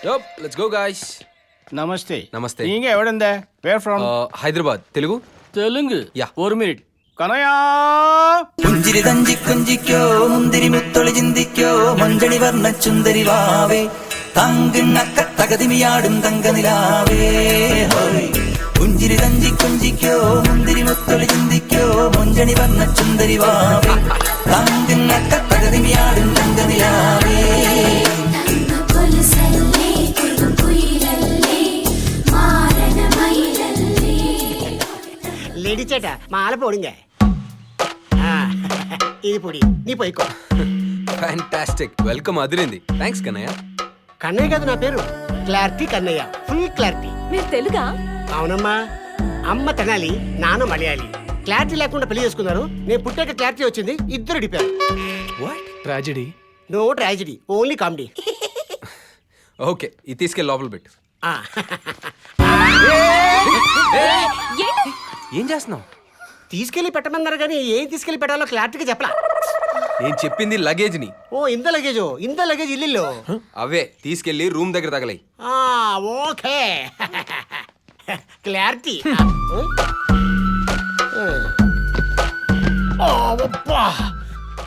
Let's go guys. నమస్తే. నమస్తే. நீங்க எவடந்தே? Where from? Hyderabad. Telugu? Telugu. Yeah. 1 minute. కనయా പുഞ്ചിരി തഞ്ചി കുഞ്ചിക്കോ മുന്തിരി മുത്തൊളി ചിന്തിക്കോ മഞ്ചണി വർണ്ണ ചുന്ദരി വാവേ തങ്കിണ്ണക്ക തകതിമിയാടും തങ്കനിലാവേ ഹോയ് പുഞ്ചിരി തഞ്ചി കുഞ്ചിക്കോ മുന്തിരി മുത്തൊളി ചിന്തിക്കോ മഞ്ചണി വർണ്ണ ചുന്ദരി വാവേ തങ്കിണ്ണക്ക തകതിമിയാടും തങ്കനിലാവേ. లేడీ చేట మాల పోడింగ ఇది పొడి నీ పోయికో. ఫ్యాంటాస్టిక్. వెల్కమ్. అదిరింది. థ్యాంక్స్ కన్నయ్య. కన్నయ్య కాదు నా పేరు, క్లారిటీ కన్నయ్య, ఫుల్ క్లారిటీ. మీరు తెలుగా? అవునమ్మా, అమ్మ తెనాలి, నాన్న మలయాళి. క్లారిటీ లేకుండా పెళ్లి చేసుకున్నారు. నేను పుట్టాక క్లారిటీ వచ్చింది, ఇద్దరు డిపారు. What? Tragedy? No tragedy, only comedy. Okay, ఇది తీసుకెళ్ళి లోపల పెట్టు. ఏం చేస్తున్నావు? తీసుకెళ్లి పెట్టమన్నారు కానీ ఏం తీసుకెళ్లి పెట్టాలో క్లారిటీగా చెప్పలా. నేను చెప్పింది లగేజ్ ని. ఓ ఇంత లగేజ్, ఇంత లగేజ్ ఇల్లు. అవే తీసుకెళ్లి రూమ్ దగ్గర తగలయి. Okay clarity.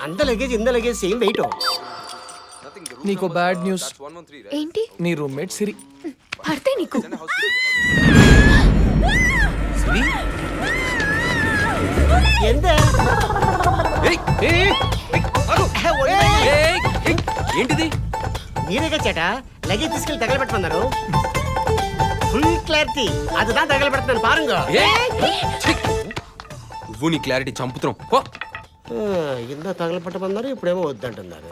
అంత లగేజ్ ఇంత లగేజ్ సేమ్ వెయిట్. నీకు బ్యాడ్ న్యూస్. ఏంటి? నీ రూమ్మేట్ సిరి. పడితే నీకు ఎంత ఏంటిది? మీరేగా చేట లగేజ్ తీసుకెళ్లి తగలబెట్టమన్నారు. Full clarity అదిదా తగలబెడుతున్నాను పారుంగ. నువ్వు నీ క్లారిటీ చంపుతున్నావు. ఇంత తగలబెట్టమన్నారు, ఇప్పుడేమో వద్దంటున్నారు.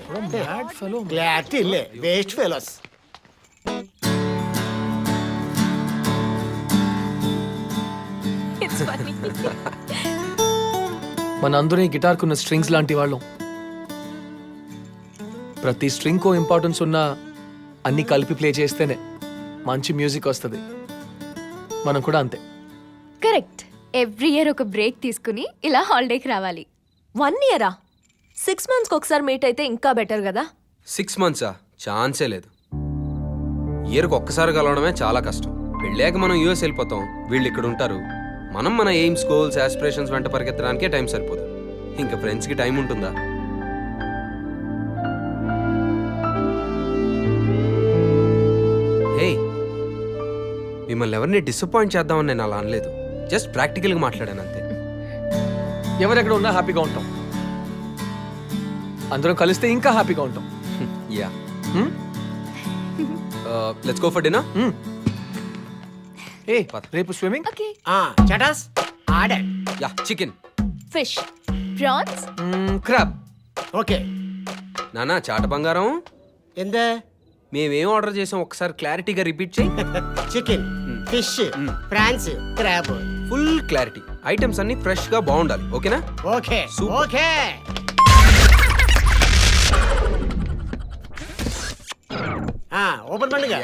క్లారిటీ ఇల్లే వేస్ట్ ఫెలోస్. మనందరూ ఈ గిటార్కున్న స్ట్రింగ్స్ లాంటి వాళ్ళం. ప్రతి స్ట్రింగ్ కో ఇంపార్టెన్స్ ఉన్నా అన్ని కలిపి ప్లే చేస్తేనే మంచి మ్యూజిక్ వస్తుంది. మనం కూడా అంతే. కరెక్ట్. ఎవ్రీ ఇయర్ ఒక బ్రేక్ తీసుకుని ఇలా హాలిడేకి రావాలి. 1 ఇయరా? 6 months ఒకసారి మీట్ అయితే ఇంకా బెటర్ కదా. 6 months ఛాన్సే లేదు. ఇయర్కి ఒక్కసారి కలవడమే చాలా కష్టం. పెళ్ళాక మనం యూఎస్ వెళ్ళిపోతాం, వీళ్ళు ఇక్కడ ఉంటారు. మనం మన ఎయిమ్స్, గోల్స్, ఆస్పిరేషన్స్ వెంట పరిగెత్తడానికే టైం సరిపోదు. ఇంకా ఫ్రెండ్స్కి టైం ఉంటుందా? హే, మిమ్మల్ని ఎవరిని డిసప్పాయింట్ చేద్దామని నేను అలా అనలేదు. జస్ట్ ప్రాక్టికల్గా మాట్లాడాను అంతే. ఎవరెక్కడ ఉన్నా హ్యాపీగా ఉంటాం. అందరం కలిస్తే ఇంకా హ్యాపీగా ఉంటాం. Yeah. Let's go for dinner. ఏ రేపు స్విమ్మింగ్? ఓకే. చటాస్ order. Yeah, chicken, fish, prawns, crab. Okay. నానా చాట బంగారం, ఎంత? మేమేం ఆర్డర్ చేసాం ఒకసారి క్లారిటీగా రిపీట్ చేయి. Chicken, fish, prawns, crab. Full clarity. Items అన్ని ఫ్రెష్ గా బాగుండాలి. ఓకేనా? ఓకే. Super. ఓకే. ఓపెన్ పండుగ.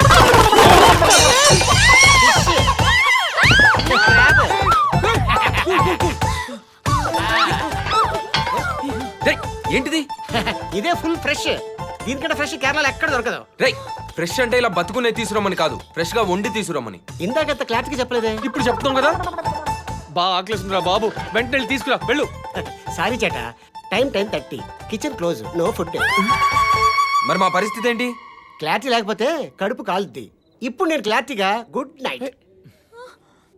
రేయ్, ఏంటిది? ఇదే ఫుల్ ఫ్రెష్. దీనికంటే ఫ్రెష్ కేరళలో ఎక్కడ దొరకదు. రేయ్, ఫ్రెష్ అంటే ఇలా బతుకునే తీసుకురమ్మని కాదు, ఫ్రెష్ గా వండి తీసుకురమ్మని. ఇందాకంత క్లారిటీగా చెప్పలేదే. ఇప్పుడు చెప్తాం కదా. బాగా ఆకలిస్తుందిరా బాబు, వెంటనే తీసుకురా వెళ్ళు. సారీ చేట, time 10:30, kitchen close, no food. మరి మా పరిస్థితి ఏంటి? క్లారిటీ లేకపోతే కడుపు కాలుద్ది. ఇప్పుడు నేను క్లారిటీగా గుడ్ నైట్.